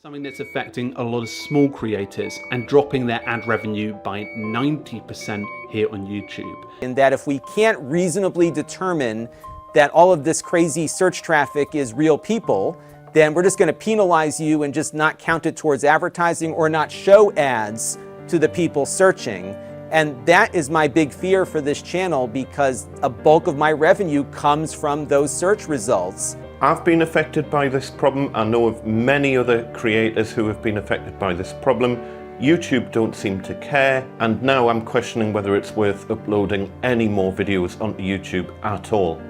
Something that's affecting a lot of small creators and dropping their ad revenue by 90% here on YouTube. In that if we can't reasonably determine that all of this crazy search traffic is real people, then we're just going to penalize you and just not count it towards advertising or not show ads to the people searching. And that is my big fear for this channel, because a bulk of my revenue comes from those search results. I've been affected by this problem. I know of many other creators who have been affected by this problem. YouTube don't seem to care, and now I'm questioning whether it's worth uploading any more videos onto YouTube at all.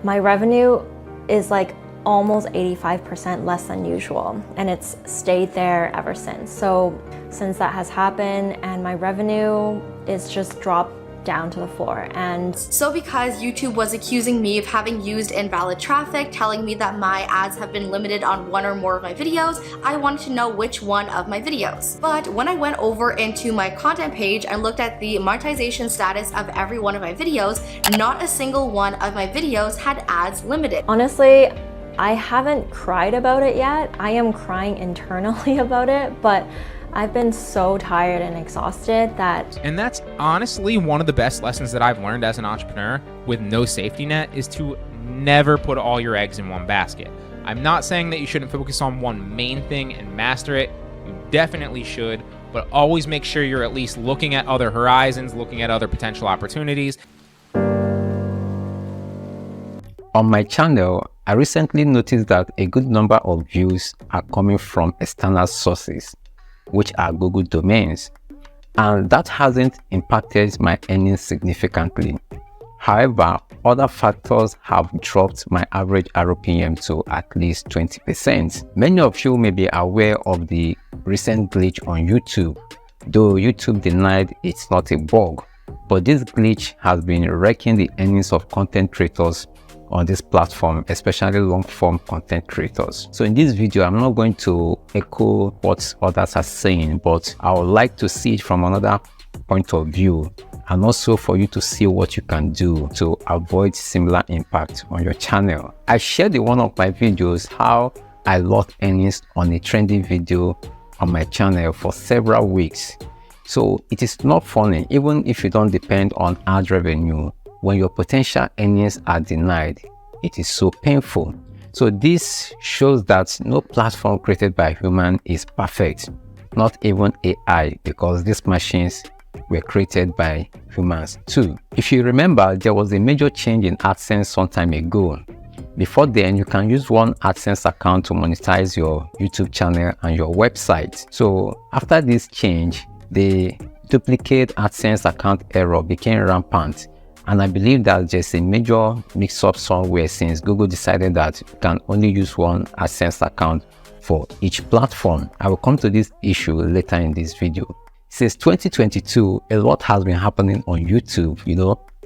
My revenue is like almost 85% less than usual, and it's stayed there ever since. So since that has happened, and my revenue is just dropped down to the floor. And so because YouTube was accusing me of having used invalid traffic, telling me that my ads have been limited on one or more of my videos, I wanted to know which one of my videos. But when I went over into my content page and looked at the monetization status of every one of my videos, not a single one of my videos had ads limited. Honestly, I haven't cried about it yet. I am crying internally about it, but I've been so tired and exhausted that... And that's honestly one of the best lessons that I've learned as an entrepreneur with no safety net, is to never put all your eggs in one basket. I'm not saying that you shouldn't focus on one main thing and master it. You definitely should, but always make sure you're at least looking at other horizons, looking at other potential opportunities. On my channel, I recently noticed that a good number of views are coming from external sources, which are Google domains, and that hasn't impacted my earnings significantly. However, other factors have dropped my average RPM to at least 20%. Many of you may be aware of the recent glitch on YouTube, though YouTube denied it's not a bug, but this glitch has been wrecking the earnings of content creators on this platform, especially long-form content creators. So in this video, I'm not going to echo what others are saying, but I would like to see it from another point of view, and also for you to see what you can do to avoid similar impact on your channel. I shared in one of my videos how I lost earnings on a trending video on my channel for several weeks. So it is not funny, even if you don't depend on ad revenue. When your potential earnings are denied, it is so painful. So this shows that no platform created by human is perfect, not even AI, because these machines were created by humans too. If you remember, there was a major change in AdSense some time ago. Before then, you can use one AdSense account to monetize your YouTube channel and your website. So after this change, the duplicate AdSense account error became rampant. And I believe that there's a major mix-up somewhere, since Google decided that you can only use one AdSense account for each platform. I will come to this issue later in this video. Since 2022, a lot has been happening on YouTube,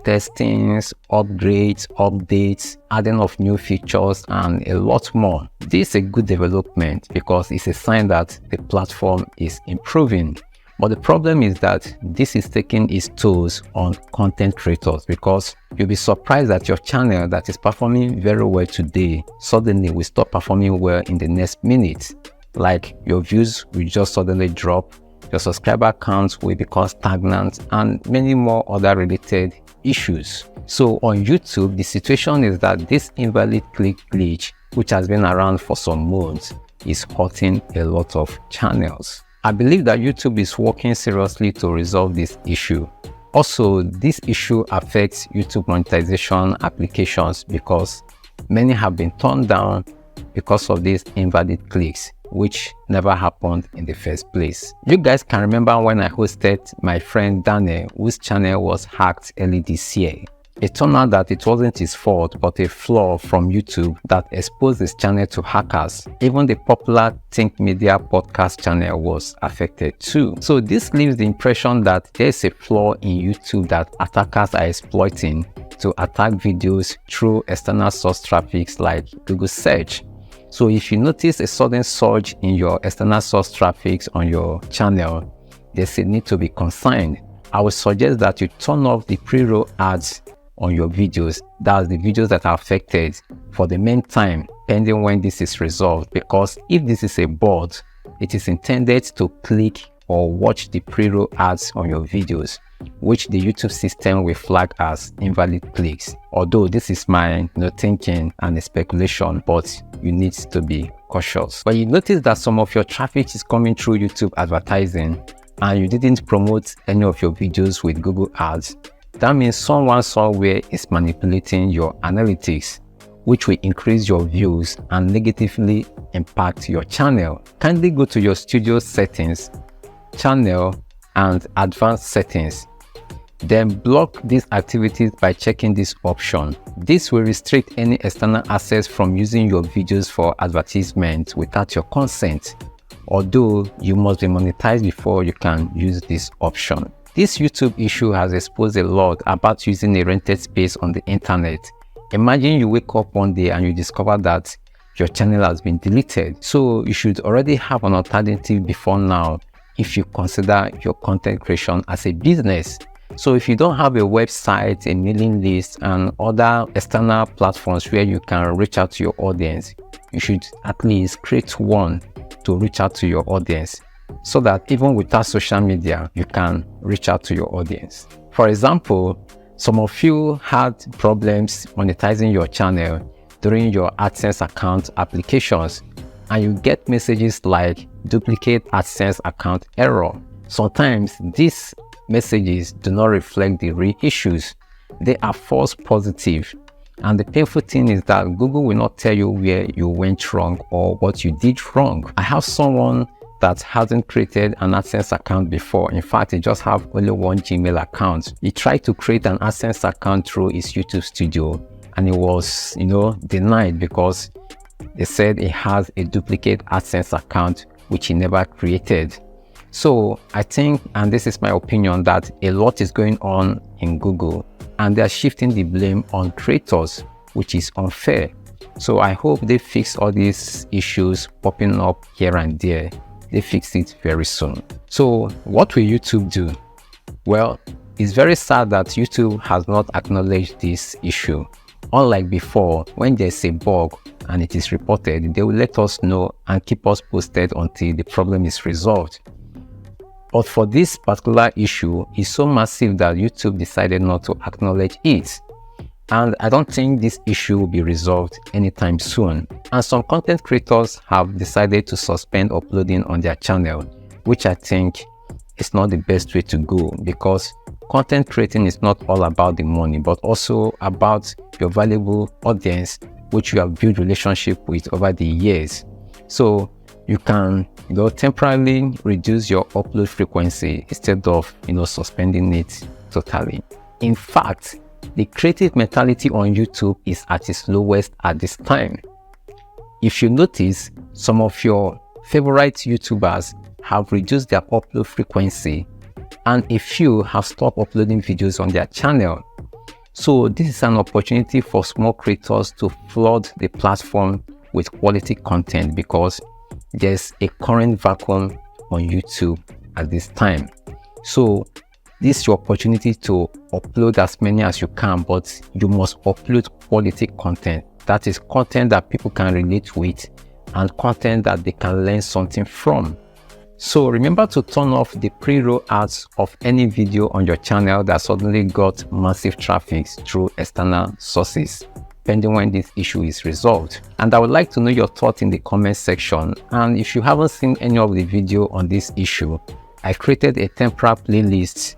testings, upgrades, updates, adding of new features, and a lot more. This is a good development because it's a sign that the platform is improving. But the problem is that this is taking its toll on content creators, because you'll be surprised that your channel that is performing very well today suddenly will stop performing well in the next minute. Like your views will just suddenly drop, your subscriber counts will become stagnant, and many more other related issues. So on YouTube, the situation is that this invalid click glitch, which has been around for some months, is hurting a lot of channels. I believe that YouTube is working seriously to resolve this issue. Also, this issue affects YouTube monetization applications, because many have been turned down because of these invalid clicks, which never happened in the first place. You guys can remember when I hosted my friend Daniel, whose channel was hacked early this year. It turned out that it wasn't his fault, but a flaw from YouTube that exposed his channel to hackers. Even the popular Think Media podcast channel was affected too. So this leaves the impression that there's a flaw in YouTube that attackers are exploiting to attack videos through external source traffic like Google search. So if you notice a sudden surge in your external source traffic on your channel, there's a need to be concerned. I would suggest that you turn off the pre-roll ads on your videos. That's the videos that are affected for the meantime, pending when this is resolved, because if this is a bot, it is intended to click or watch the pre-roll ads on your videos, which the YouTube system will flag as invalid clicks. Although this is my thinking and speculation, but you need to be cautious. When you notice that some of your traffic is coming through YouTube advertising and you didn't promote any of your videos with Google Ads, that means someone somewhere is manipulating your analytics, which will increase your views and negatively impact your channel. Kindly go to your studio settings, channel, and advanced settings. Then block these activities by checking this option. This will restrict any external access from using your videos for advertisement without your consent, although you must be monetized before you can use this option. This YouTube issue has exposed a lot about using a rented space on the internet. Imagine you wake up one day and you discover that your channel has been deleted. So you should already have an alternative before now if you consider your content creation as a business. So if you don't have a website, a mailing list, and other external platforms where you can reach out to your audience, you should at least create one to reach out to your audience, so that even without social media, you can reach out to your audience. For example, some of you had problems monetizing your channel during your AdSense account applications, and you get messages like duplicate AdSense account error. Sometimes these messages do not reflect the real issues. They are false positive. And the painful thing is that Google will not tell you where you went wrong or what you did wrong. I have someone that hasn't created an AdSense account before. In fact, he just have only one Gmail account. He tried to create an AdSense account through his YouTube studio, and it was, denied because they said he has a duplicate AdSense account which he never created. So I think, and this is my opinion, that a lot is going on in Google and they are shifting the blame on creators, which is unfair. So I hope they fix all these issues popping up here and there. They fix it very soon. So what will YouTube do? Well, it's very sad that YouTube has not acknowledged this issue. Unlike before, when there's a bug and it is reported, they will let us know and keep us posted until the problem is resolved. But for this particular issue, it's so massive that YouTube decided not to acknowledge it. And I don't think this issue will be resolved anytime soon. And some content creators have decided to suspend uploading on their channel, which I think is not the best way to go, because content creating is not all about the money, but also about your valuable audience, which you have built relationship with over the years. So you can temporarily reduce your upload frequency instead of suspending it totally. In fact, the creative mentality on YouTube is at its lowest at this time. If you notice, some of your favorite YouTubers have reduced their upload frequency, and a few have stopped uploading videos on their channel. So this is an opportunity for small creators to flood the platform with quality content, because there's a current vacuum on YouTube at this time. So this is your opportunity to upload as many as you can, but you must upload quality content. That is content that people can relate with and content that they can learn something from. So remember to turn off the pre-roll ads of any video on your channel that suddenly got massive traffic through external sources, pending when this issue is resolved. And I would like to know your thoughts in the comment section. And if you haven't seen any of the video on this issue, I created a temporary playlist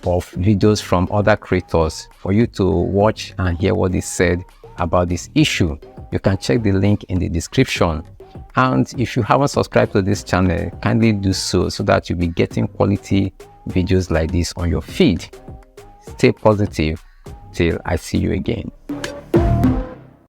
of videos from other creators for you to watch and hear what is said about this issue. You can check the link in the description. And if you haven't subscribed to this channel, kindly do so that you'll be getting quality videos like this on your feed. Stay positive till I see you again.